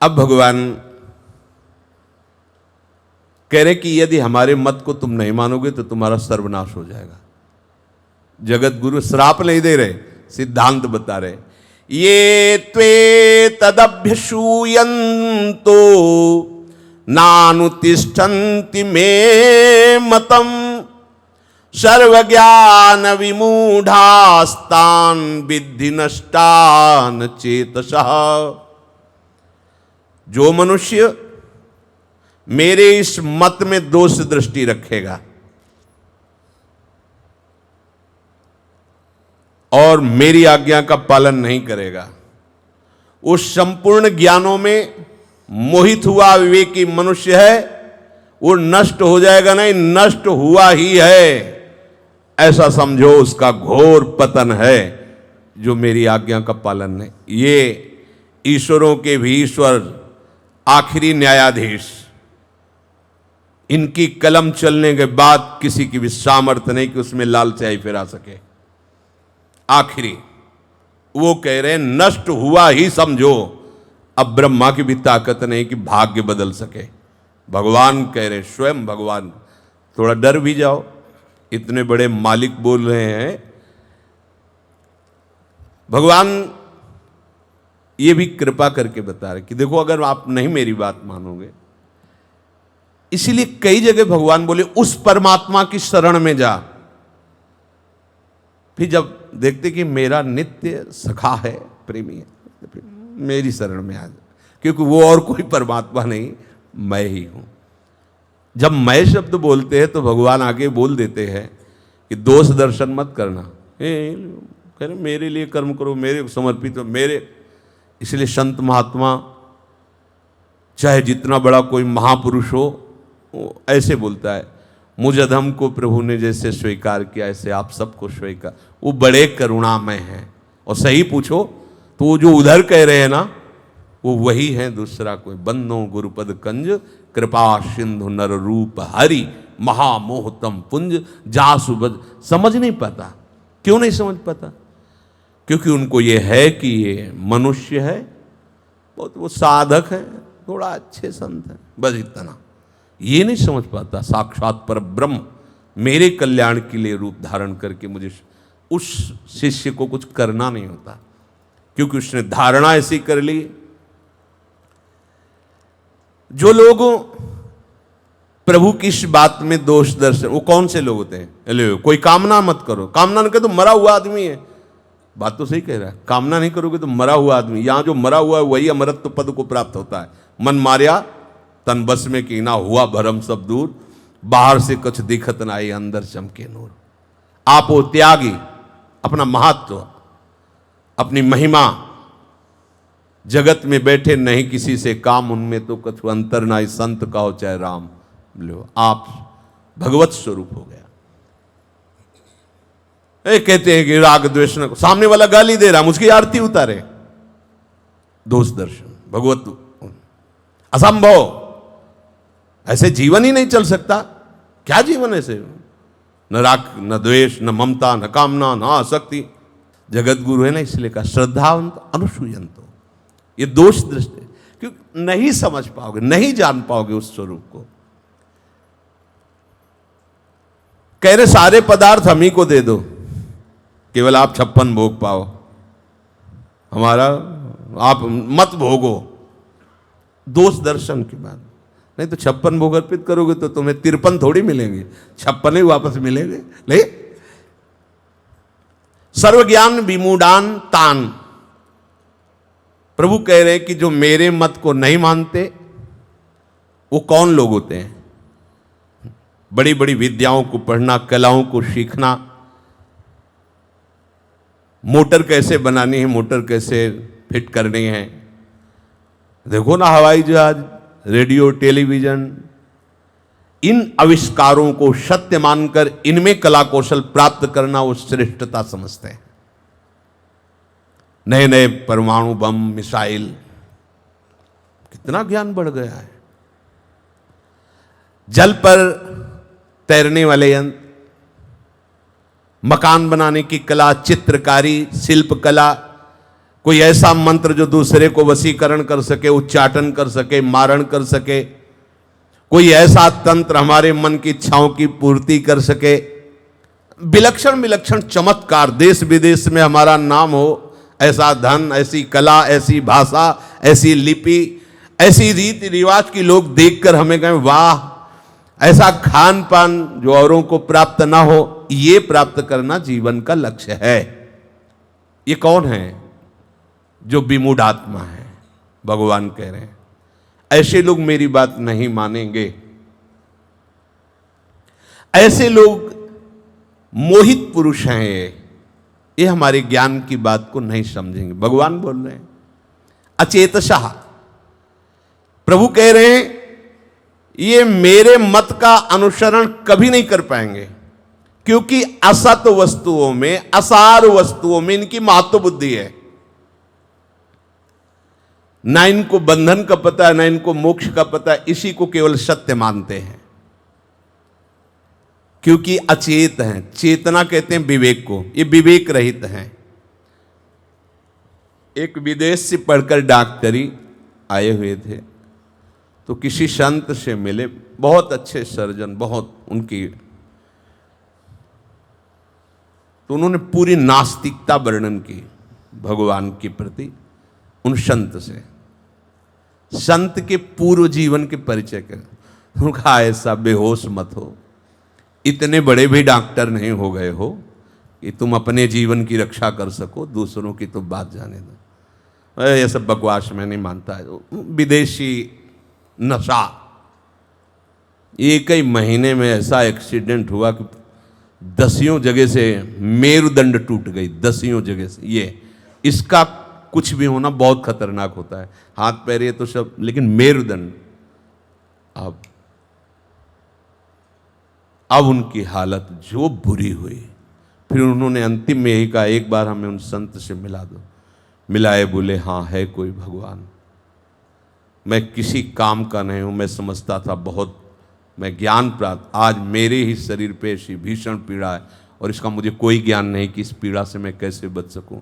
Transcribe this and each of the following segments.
अब भगवान कह रहे कि यदि हमारे मत को तुम नहीं मानोगे तो तुम्हारा सर्वनाश हो जाएगा। जगत गुरु श्राप नहीं दे रहे, सिद्धांत बता रहे। ये त्वे तदभ्यसूयन्तो नानुतिष्ठन्ति मे मतम सर्वज्ञान विमूढ़ास्तान विद्धि नष्टान चेतसः। जो मनुष्य मेरे इस मत में दोष दृष्टि रखेगा और मेरी आज्ञा का पालन नहीं करेगा, उस संपूर्ण ज्ञानों में मोहित हुआ विवेकी मनुष्य है, वो नष्ट हो जाएगा, नहीं नष्ट हुआ ही है, ऐसा समझो। उसका घोर पतन है जो मेरी आज्ञा का पालन नहीं। ये ईश्वरों के भी ईश्वर, आखिरी न्यायाधीश, इनकी कलम चलने के बाद किसी की भी सामर्थ्य नहीं कि उसमें लाल स्याही फिरा सके। आखिरी वो कह रहे हैं नष्ट हुआ ही समझो। अब ब्रह्मा की भी ताकत नहीं कि भाग्य बदल सके। भगवान कह रहे, स्वयं भगवान, थोड़ा डर भी जाओ, इतने बड़े मालिक बोल रहे हैं। भगवान ये भी कृपा करके बता रहे कि देखो अगर आप नहीं मेरी बात मानोगे, इसीलिए कई जगह भगवान बोले उस परमात्मा की शरण में जा। फिर जब देखते कि मेरा नित्य सखा है, प्रेमी है, मेरी शरण में आ जा, क्योंकि वो और कोई परमात्मा नहीं, मैं ही हूं। जब मैं शब्द बोलते हैं तो भगवान आगे बोल देते हैं कि दोष दर्शन मत करना, कह रहे मेरे लिए कर्म करो, मेरे को समर्पित हो, मेरे। इसलिए संत महात्मा चाहे जितना बड़ा कोई महापुरुष हो, वो ऐसे बोलता है, मुझ अधम को प्रभु ने जैसे स्वीकार किया ऐसे आप सबको स्वीकार। वो बड़े करुणामय हैं। और सही पूछो तो वो जो उधर कह रहे हैं ना, वो वही हैं, दूसरा कोई। बंदो गुरुपद कंज कृपा सिंधु नर रूप हरि महामोहतम पुंज जासु बज। समझ नहीं पाता। क्यों नहीं समझ पाता? क्योंकि उनको ये है कि ये मनुष्य है, बहुत वो साधक है, थोड़ा अच्छे संत है, बस इतना। ये नहीं समझ पाता साक्षात पर ब्रह्म मेरे कल्याण के लिए रूप धारण करके मुझे, उस शिष्य को कुछ करना नहीं होता, क्योंकि उसने धारणा ऐसी कर ली। जो लोग प्रभु की इस बात में दोष दर्शन, वो कौन से लोग होते हैं? कोई कामना मत करो। कामना नहीं करे तो मरा हुआ आदमी है। बात तो सही कह रहा है, कामना नहीं करोगे तो मरा हुआ आदमी। यहां जो मरा हुआ है वही अमरत्व पद को प्राप्त होता है। मन मारिया तन बस में कीना, हुआ भरम सब दूर, बाहर से कुछ दिखत ना आई, अंदर चमके नूर। आप वो त्यागी, अपना महत्व, अपनी महिमा, जगत में बैठे नहीं किसी से काम, उनमें तो कुछ अंतर ना ही, संत का हो चाहे राम। लो आप भगवत स्वरूप हो गया। कहते हैं कि राग द्वेष न, सामने वाला गाली दे रहा, मुझकी आरती उतारे, दोष दर्शन, भगवत असंभव। ऐसे जीवन ही नहीं चल सकता। क्या जीवन ऐसे? न राग, न द्वेष, न ममता, न कामना, न आसक्ति। जगत गुरु है ना, इसलिए कहा श्रद्धावंत अनुसूयंतो। ये दोष दृष्टि, क्योंकि नहीं समझ पाओगे, नहीं जान पाओगे उस स्वरूप को। कह रहे सारे पदार्थ हम ही को दे दो, केवल आप 56 भोग पाओ, हमारा आप मत भोगो। दोष दर्शन के बाद नहीं तो 56 भोग अर्पित करोगे तो तुम्हें 53 थोड़ी मिलेंगे, 56 ही वापस मिलेंगे। नहीं, सर्वज्ञान विमूढ़ान तान। प्रभु कह रहे हैं कि जो मेरे मत को नहीं मानते वो कौन लोग होते हैं? बड़ी बड़ी विद्याओं को पढ़ना, कलाओं को सीखना, मोटर कैसे बनानी है, मोटर कैसे फिट करनी है, देखो ना हवाई जहाज, रेडियो, टेलीविजन, इन आविष्कारों को सत्य मानकर इनमें कला कौशल प्राप्त करना वो श्रेष्ठता समझते हैं। नए नए परमाणु बम, मिसाइल, कितना ज्ञान बढ़ गया है। जल पर तैरने वाले यंत्र, मकान बनाने की कला, चित्रकारी, शिल्प कला, कोई ऐसा मंत्र जो दूसरे को वशीकरण कर सके, उच्चाटन कर सके, मारण कर सके, कोई ऐसा तंत्र हमारे मन की इच्छाओं की पूर्ति कर सके। विलक्षण विलक्षण चमत्कार, देश विदेश में हमारा नाम हो, ऐसा धन, ऐसी कला, ऐसी भाषा, ऐसी लिपि, ऐसी रीति रिवाज की लोग देखकर हमें कहें वाह, ऐसा खान पान जो औरों को प्राप्त ना हो, ये प्राप्त करना जीवन का लक्ष्य है। ये कौन है? जो विमूढ़ आत्मा है। भगवान कह रहे हैं ऐसे लोग मेरी बात नहीं मानेंगे, ऐसे लोग मोहित पुरुष हैं, ये हमारे ज्ञान की बात को नहीं समझेंगे। भगवान बोल रहे हैं अचेतसः, प्रभु कह रहे हैं ये मेरे मत का अनुसरण कभी नहीं कर पाएंगे, क्योंकि असत वस्तुओं में, असार वस्तुओं में इनकी महत्व बुद्धि है। ना इनको बंधन का पता है, ना इनको मोक्ष का पता है, इसी को केवल सत्य मानते हैं, क्योंकि अचेत हैं। चेतना कहते हैं विवेक को, ये विवेक रहित हैं। एक विदेश से पढ़कर डॉक्टरी आए हुए थे, तो किसी संत से मिले, बहुत अच्छे सर्जन, बहुत उनकी, तो उन्होंने पूरी नास्तिकता वर्णन की भगवान के प्रति उन संत से, संत के पूर्व जीवन के परिचय कर। उन्होंने कहा ऐसा बेहोश मत हो, इतने बड़े भी डॉक्टर नहीं हो गए हो कि तुम अपने जीवन की रक्षा कर सको, दूसरों की तो बात जाने दो। ये सब बकवास मैं नहीं मानता है। विदेशी नशा, एक ही महीने में ऐसा एक्सीडेंट हुआ कि 10 जगह से मेरुदंड टूट गई, 10 जगह से। ये इसका कुछ भी होना बहुत खतरनाक होता है, हाथ पैर ये तो सब, लेकिन मेरुदंड। अब उनकी हालत जो बुरी हुई, फिर उन्होंने अंतिम में यही कहा एक बार हमें उन संत से मिला दो। मिलाए, बोले हाँ है कोई भगवान, मैं किसी काम का नहीं हूं, मैं समझता था बहुत मैं ज्ञान प्राप्त, आज मेरे ही शरीर पे ऐसी भीषण पीड़ा है और इसका मुझे कोई ज्ञान नहीं कि इस पीड़ा से मैं कैसे बच सकूं।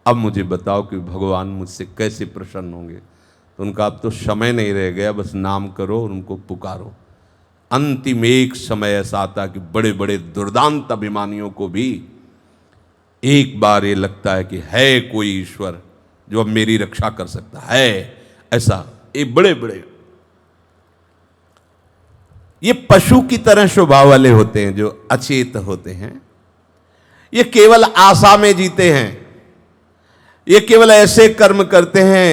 अब मुझे बताओ कि भगवान मुझसे कैसे प्रसन्न होंगे। तो उनका अब तो समय नहीं रह गया, बस नाम करो और उनको पुकारो। अंतिम एक समय ऐसा आता कि बड़े बड़े दुर्दांत अभिमानियों को भी एक बार ये लगता है कि है कोई ईश्वर जो अब मेरी रक्षा कर सकता है। ऐसा ये बड़े बड़े, ये पशु की तरह स्वभाव वाले होते हैं जो अचेत होते हैं। ये केवल आशा में जीते हैं, ये केवल ऐसे कर्म करते हैं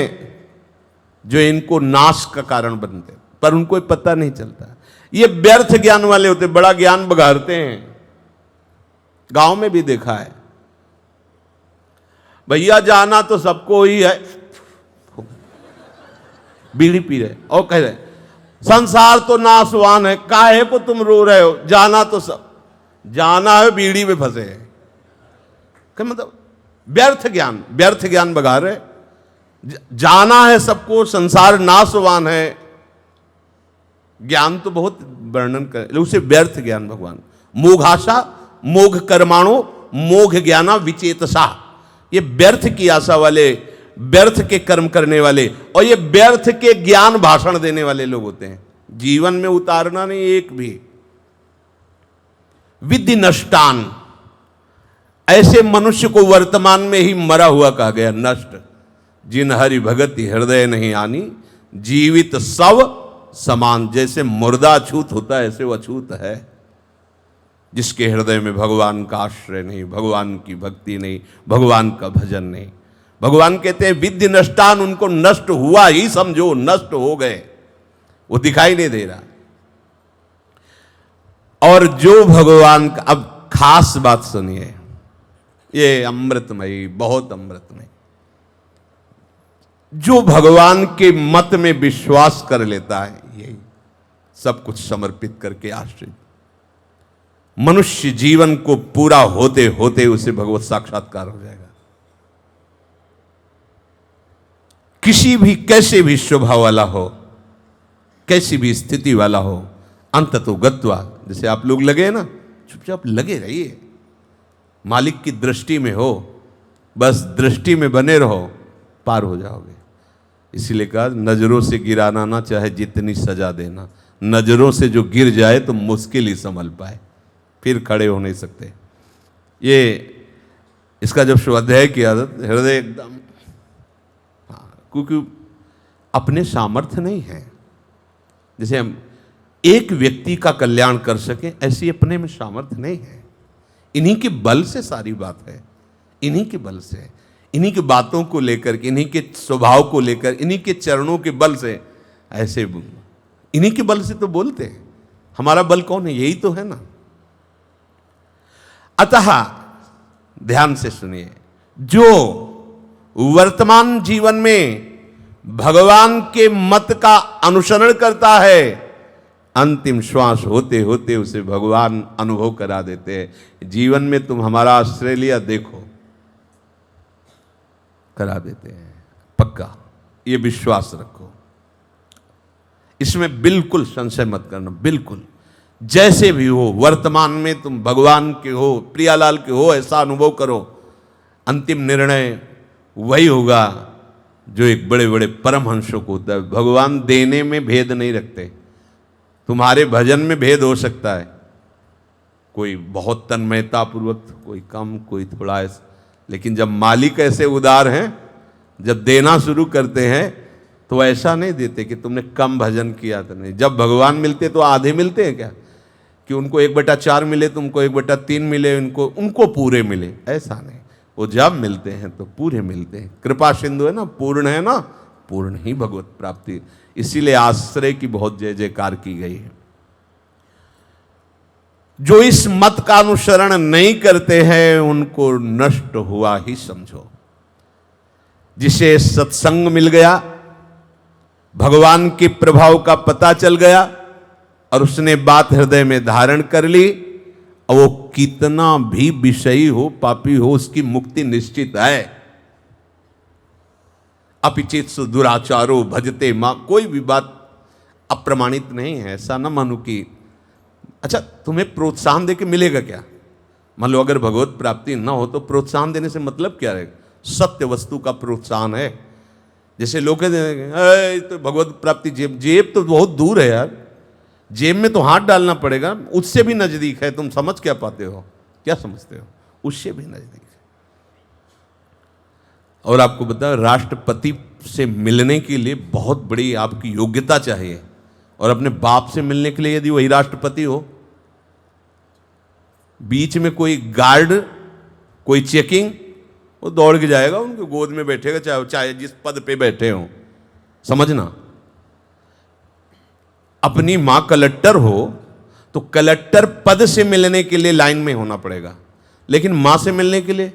जो इनको नाश का कारण बनते हैं, पर उनको पता नहीं चलता। ये व्यर्थ ज्ञान वाले होते, बड़ा ज्ञान बघारते हैं। गांव में भी देखा है, भैया जाना तो सबको ही है, बीड़ी पी रहे और कह रहे संसार तो नाशवान है, काहे को तुम रो रहे हो, जाना तो सब, जाना है बीड़ी में फंसे हैं। क्या मतलब? व्यर्थ ज्ञान बघा रहे। जाना है सबको, संसार नाशवान है, ज्ञान तो बहुत वर्णन करे, उसे व्यर्थ ज्ञान भगवान। मोघाशा, मोघ कर्माणु, मोघ ज्ञाना विचेतसा, ये व्यर्थ की आशा वाले, व्यर्थ के कर्म करने वाले और ये व्यर्थ के ज्ञान भाषण देने वाले लोग होते हैं। जीवन में उतारना नहीं एक भी। विद्धि नष्टान, ऐसे मनुष्य को वर्तमान में ही मरा हुआ कहा गया, नष्ट। जिन हरि भगति हृदय नहीं आनी, जीवित सब समान। जैसे मुर्दा अछूत होता है, ऐसे वो अछूत है जिसके हृदय में भगवान का आश्रय नहीं, भगवान की भक्ति नहीं, भगवान का भजन नहीं। भगवान कहते हैं विद्धि नष्टान, उनको नष्ट हुआ ही समझो, नष्ट हो गए, वो दिखाई नहीं दे रहा। और जो भगवान का, अब खास बात सुनिए, ये अमृतमयी, बहुत अमृतमयी। जो भगवान के मत में विश्वास कर लेता है, यही सब कुछ समर्पित करके आश्रित, मनुष्य जीवन को पूरा होते होते उसे भगवत साक्षात्कार हो जाएगा। किसी भी, कैसे भी स्वभाव वाला हो, कैसी भी स्थिति वाला हो, अंततो गत्वा, जैसे आप लोग लगे ना, चुपचाप लगे रहिए, मालिक की दृष्टि में हो, बस दृष्टि में बने रहो, पार हो जाओगे। इसीलिए कहा नजरों से गिराना ना चाहे जितनी सजा देना, नजरों से जो गिर जाए तो मुश्किल ही संभल पाए, फिर खड़े हो नहीं सकते। ये इसका जब स्वाध्याय किया था हृदय एकदम, हाँ, क्योंकि अपने सामर्थ्य नहीं है। जैसे हम एक व्यक्ति का कल्याण कर सकें ऐसी अपने में सामर्थ्य नहीं है। इन्हीं के बल से सारी बात है, इन्हीं के बल से, इन्हीं की बातों को लेकर के, इन्हीं के स्वभाव को लेकर, इन्हीं के चरणों के बल से, ऐसे इन्हीं के बल से तो बोलते हैं। हमारा बल कौन है? यही तो है ना। अतः ध्यान से सुनिए, जो वर्तमान जीवन में भगवान के मत का अनुसरण करता है, अंतिम श्वास होते होते उसे भगवान अनुभव करा देते हैं। जीवन में तुम हमारा आश्रय लिया, देखो, करा देते हैं पक्का, ये विश्वास रखो, इसमें बिल्कुल संशय मत करना। बिल्कुल जैसे भी हो, वर्तमान में तुम भगवान के हो, प्रियालाल के हो, ऐसा अनुभव करो। अंतिम निर्णय वही होगा जो एक बड़े बड़े परमहंसों को होता है। भगवान देने में भेद नहीं रखते। तुम्हारे भजन में भेद हो सकता है, कोई बहुत तन्मयता पूर्वक, कोई कम, कोई थोड़ा ऐसा, लेकिन जब मालिक ऐसे उदार हैं, जब देना शुरू करते हैं तो ऐसा नहीं देते कि तुमने कम भजन किया तो नहीं। जब भगवान मिलते तो आधे मिलते हैं क्या, कि उनको 1/4 मिले, तुमको 1/3 मिले, उनको पूरे मिले, ऐसा नहीं। वो जब मिलते हैं तो पूरे मिलते हैं। कृपा सिंधु है ना, पूर्ण है ना, पूर्ण ही भगवत प्राप्ति। इसीलिए आश्रय की बहुत जय जयकार की गई है। जो इस मत का अनुसरण नहीं करते हैं उनको नष्ट हुआ ही समझो। जिसे सत्संग मिल गया, भगवान के प्रभाव का पता चल गया और उसने बात हृदय में धारण कर ली, और वो कितना भी विषयी हो, पापी हो, उसकी मुक्ति निश्चित है। अपिचित दुराचारो भजते मां, कोई भी बात अप्रमाणित नहीं है। ऐसा ना मानो कि अच्छा तुम्हें प्रोत्साहन देके मिलेगा क्या। मान लो अगर भगवत प्राप्ति ना हो तो प्रोत्साहन देने से मतलब क्या रहेगा? सत्य वस्तु का प्रोत्साहन है। जैसे लोग कहते हैं तो भगवत प्राप्ति जेब तो बहुत दूर है यार, जेब में तो हाथ डालना पड़ेगा, उससे भी नजदीक है। तुम समझ क्या पाते हो, क्या समझते हो? उससे भी नजदीक है। और आपको बता, राष्ट्रपति से मिलने के लिए बहुत बड़ी आपकी योग्यता चाहिए, और अपने बाप से मिलने के लिए यदि वही राष्ट्रपति हो, बीच में कोई गार्ड, कोई चेकिंग, वो दौड़ के जाएगा, उनके गोद में बैठेगा, चाहे जिस पद पे बैठे हो। समझना, अपनी मां कलेक्टर हो तो कलेक्टर पद से मिलने के लिए लाइन में होना पड़ेगा, लेकिन मां से मिलने के लिए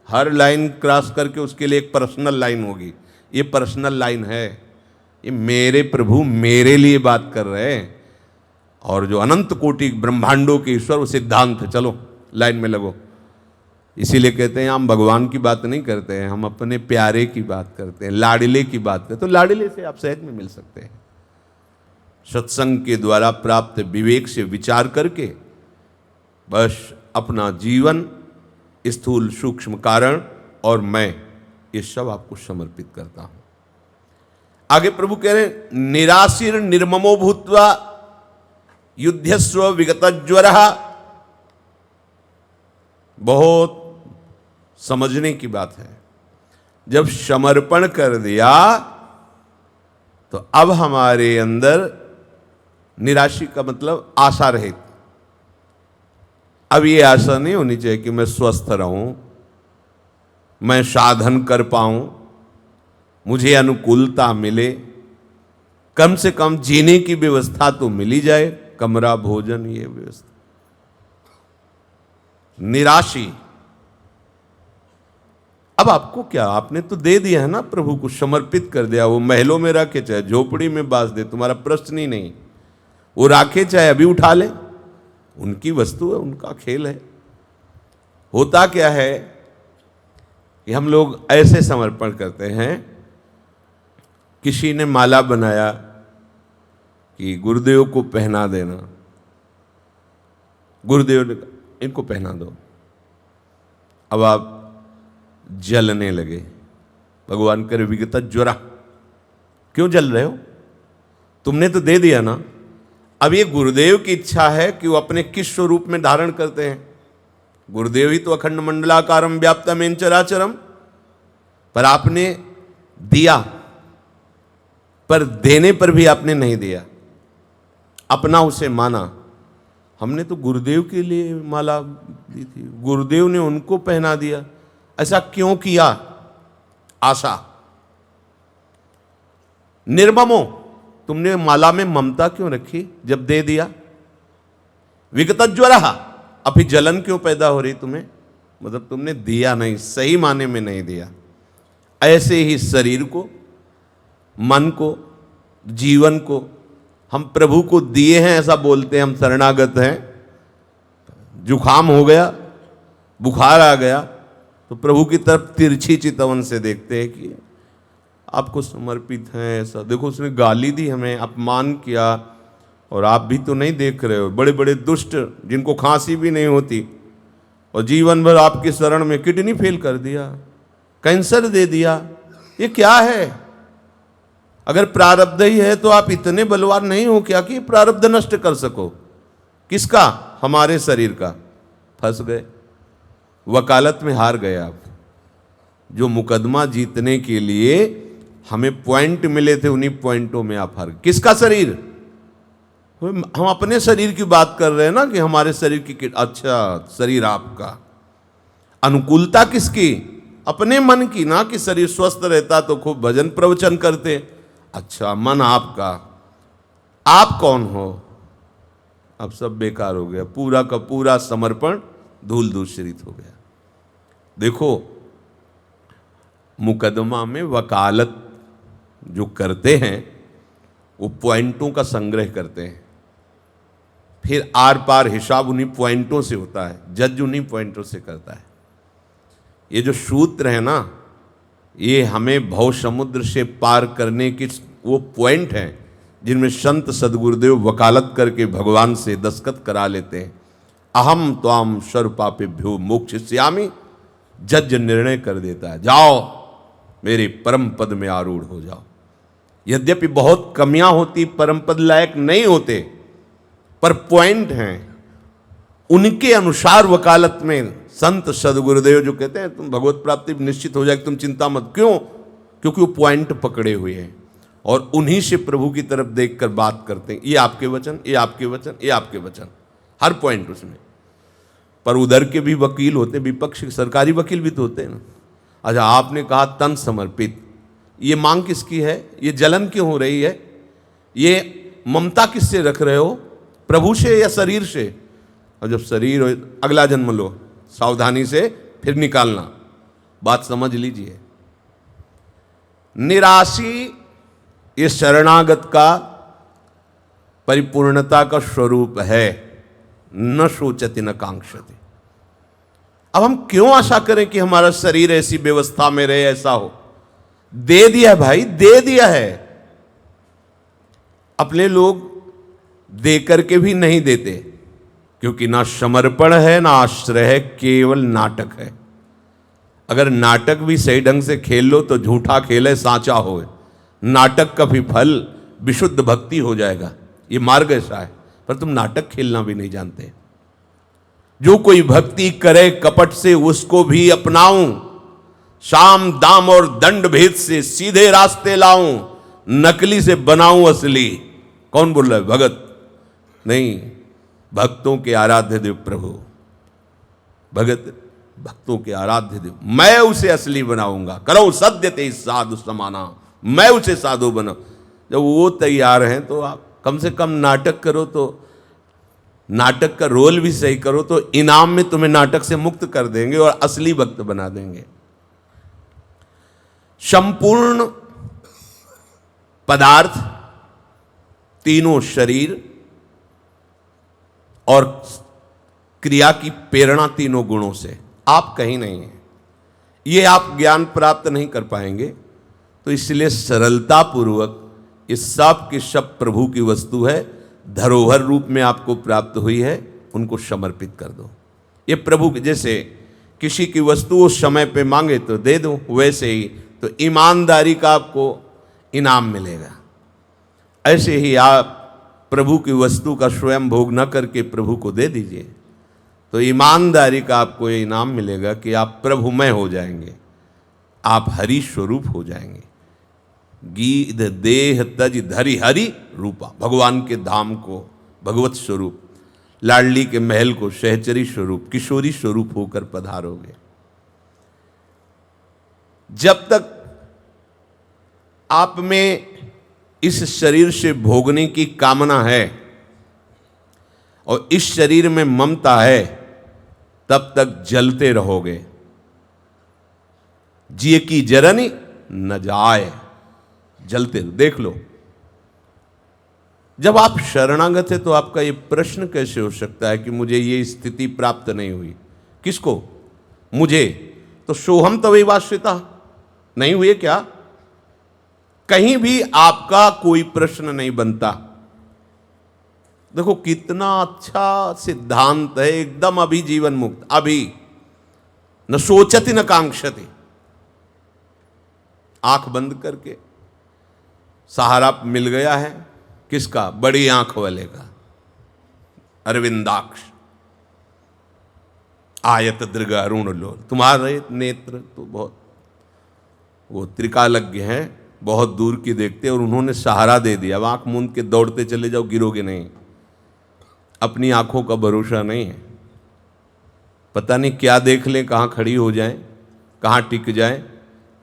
हर लाइन क्रॉस करके उसके लिए एक पर्सनल लाइन होगी। ये पर्सनल लाइन है, ये मेरे प्रभु मेरे लिए बात कर रहे हैं, और जो अनंत कोटि ब्रह्मांडों के ईश्वर वो सिद्धांत है। चलो लाइन में लगो। इसीलिए कहते हैं हम भगवान की बात नहीं करते हैं, हम अपने प्यारे की बात करते हैं, लाडले की बात करते हैं। तो लाडले से आप सहज में मिल सकते हैं। सत्संग के द्वारा प्राप्त विवेक से विचार करके बस अपना जीवन, स्थूल सूक्ष्म कारण और मैं, ये सब आपको समर्पित करता हूं। आगे प्रभु कह रहे, निराशीर निर्ममो भूत्वा युद्धस्व विगतज्वर। बहुत समझने की बात है। जब समर्पण कर दिया तो अब हमारे अंदर निराशी का मतलब आशा रहित। अब ये आशा नहीं होनी चाहिए कि मैं स्वस्थ रहूं, मैं साधन कर पाऊं, मुझे अनुकूलता मिले, कम से कम जीने की व्यवस्था तो मिली जाए, कमरा, भोजन, ये व्यवस्था। निराशी। अब आपको क्या, आपने तो दे दिया है ना, प्रभु को समर्पित कर दिया। वो महलों में रखे चाहे झोपड़ी में बास दे, तुम्हारा प्रश्न ही नहीं। वो राखे चाहे अभी उठा ले, उनकी वस्तु है, उनका खेल है। होता क्या है कि हम लोग ऐसे समर्पण करते हैं, किसी ने माला बनाया कि गुरुदेव को पहना देना, गुरुदेव ने इनको पहना दो। अब आप जलने लगे, भगवान करे विगत ज्वरा, क्यों जल रहे हो? तुमने तो दे दिया ना। अब ये गुरुदेव की इच्छा है कि वो अपने किस स्वरूप में धारण करते हैं। गुरुदेव ही तो अखंड मंडलाकारम व्याप्तमेन चराचरम, पर आपने दिया, पर देने पर भी आपने नहीं दिया, अपना उसे माना। हमने तो गुरुदेव के लिए माला दी थी, गुरुदेव ने उनको पहना दिया, ऐसा क्यों किया? आशा। निर्ममो, तुमने माला में ममता क्यों रखी जब दे दिया? विगतज्वरा, अभी जलन क्यों पैदा हो रही तुम्हें? मतलब तुमने दिया नहीं, सही माने में नहीं दिया। ऐसे ही शरीर को, मन को, जीवन को हम प्रभु को दिए हैं, ऐसा बोलते हैं, हम शरणागत हैं। जुखाम हो गया, बुखार आ गया, तो प्रभु की तरफ तिरछी चितवन से देखते हैं कि आपको समर्पित हैं। ऐसा देखो, उसने गाली दी, हमें अपमान किया, और आप भी तो नहीं देख रहे हो। बड़े बड़े दुष्ट जिनको खांसी भी नहीं होती और जीवन भर आपकी शरण में किडनी फेल कर दिया, कैंसर दे दिया, ये क्या है? अगर प्रारब्ध ही है तो आप इतने बलवान नहीं हो क्या कि प्रारब्ध नष्ट कर सको? किसका? हमारे शरीर का। फंस गए, वकालत में हार गए आप। जो मुकदमा जीतने के लिए हमें पॉइंट मिले थे, उन्हीं पॉइंटों में आप हार गए। किसका शरीर? हम अपने शरीर की बात कर रहे हैं ना, कि हमारे शरीर की। अच्छा, शरीर आपका। अनुकूलता किसकी? अपने मन की ना, कि शरीर स्वस्थ रहता तो खूब भजन प्रवचन करते। अच्छा, मन आपका। आप कौन हो? अब सब बेकार हो गया, पूरा का पूरा समर्पण धूल दूषित हो गया। देखो, मुकदमा में वकालत जो करते हैं वो पॉइंटों का संग्रह करते हैं, फिर आर पार हिसाब उन्हीं पॉइंटों से होता है, जज उन्हीं पॉइंटों से करता है। ये जो सूत्र है ना, ये हमें भव समुद्र से पार करने की वो पॉइंट हैं जिनमें संत सदगुरुदेव वकालत करके भगवान से दस्तखत करा लेते हैं। अहम त्वाम सर्वपापेभ्यो मोक्षयिष्यामि, जज निर्णय कर देता है, जाओ मेरे परम पद में आरूढ़ हो जाओ। यद्यपि बहुत कमियां होती, परम पद लायक नहीं होते, पर पॉइंट हैं, उनके अनुसार वकालत में संत सदगुरुदेव जो कहते हैं तुम भगवत प्राप्ति निश्चित हो जाएगी, तुम चिंता मत। क्यों? क्योंकि वो पॉइंट पकड़े हुए हैं और उन्हीं से प्रभु की तरफ देखकर बात करते हैं। ये आपके वचन, ये आपके वचन, ये आपके वचन, हर पॉइंट उसमें। पर उधर के भी वकील होते, विपक्ष के सरकारी वकील भी तो होते हैं ना। अच्छा, आपने कहा तन समर्पित, ये मांग किसकी है? ये जलन क्यों हो रही है? ये ममता किससे रख रहे हो? प्रभु से या शरीर से? और जब शरीर हो, अगला जन्म लो, सावधानी से फिर निकालना। बात समझ लीजिए। निराशी ये शरणागत का परिपूर्णता का स्वरूप है। न सोचति न कांक्षति। अब हम क्यों आशा करें कि हमारा शरीर ऐसी व्यवस्था में रहे, ऐसा हो? दे दिया भाई, दे दिया है। अपने लोग दे करके भी नहीं देते, क्योंकि ना समर्पण है ना आश्रय है, केवल नाटक है। अगर नाटक भी सही ढंग से खेल लो तो झूठा खेले साचा होए। नाटक का भी फल विशुद्ध भक्ति हो जाएगा। ये मार्ग ऐसा है, पर तुम नाटक खेलना भी नहीं जानते। जो कोई भक्ति करे कपट से उसको भी अपनाऊं, साम दाम और दंड भेद से सीधे रास्ते लाऊं, नकली से बनाऊं असली। कौन बोल रहा है? भगत नहीं, भक्तों के आराध्य देव प्रभु। भगत भक्तों के आराध्य देव, मैं उसे असली बनाऊंगा। करो सद्य ते साधु समाना, मैं उसे साधु बनाऊं। जब वो तैयार हैं तो आप कम से कम नाटक करो, तो नाटक का रोल भी सही करो, तो इनाम में तुम्हें नाटक से मुक्त कर देंगे और असली भक्त बना देंगे। संपूर्ण पदार्थ, तीनों शरीर और क्रिया की प्रेरणा तीनों गुणों से, आप कहीं नहीं है। ये आप ज्ञान प्राप्त नहीं कर पाएंगे। तो इसलिए सरलता पूर्वक इस सब की सब प्रभु की वस्तु है, धरोहर रूप में आपको प्राप्त हुई है, उनको समर्पित कर दो। ये प्रभु, जैसे किसी की वस्तु उस समय पे मांगे तो दे दो, वैसे ही तो ईमानदारी का आपको इनाम मिलेगा। ऐसे ही आप प्रभु की वस्तु का स्वयं भोग न करके प्रभु को दे दीजिए, तो ईमानदारी का आपको ये इनाम मिलेगा कि आप प्रभुमय हो जाएंगे, आप हरि स्वरूप हो जाएंगे। गीध देह तज धरि हरि रूपा, भगवान के धाम को भगवत स्वरूप, लाडली के महल को सहचरी स्वरूप, किशोरी स्वरूप होकर पधारोगे। जब तक आप में इस शरीर से भोगने की कामना है और इस शरीर में ममता है, तब तक जलते रहोगे। जिए की जरनी न जाए, जलते देख लो। जब आप शरणागत है तो आपका ये प्रश्न कैसे हो सकता है कि मुझे ये स्थिति प्राप्त नहीं हुई? किसको? मुझे। तो सोहम तवैवाश्रिता नहीं हुए क्या? कहीं भी आपका कोई प्रश्न नहीं बनता। देखो कितना अच्छा सिद्धांत है, एकदम अभी जीवन मुक्त, अभी न सोचति न कांक्षति। आंख बंद करके सहारा मिल गया है, किसका? बड़ी आंख वाले का, अरविंदाक्ष, आयत दृग अरुण लोल। तुम्हारे नेत्र तो बहुत वो त्रिकालज्ञ हैं, बहुत दूर की देखते, और उन्होंने सहारा दे दिया। अब आंख मूंद के दौड़ते चले जाओ, गिरोगे नहीं। अपनी आंखों का भरोसा नहीं है, पता नहीं क्या देख लें, कहाँ खड़ी हो जाए, कहाँ टिक जाए।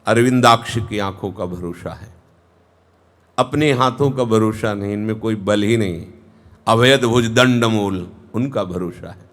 अरविंदाक्ष की आंखों का भरोसा है, अपने हाथों का भरोसा नहीं, इनमें कोई बल ही नहीं। अभयद भुज दंड मूल, उनका भरोसा है।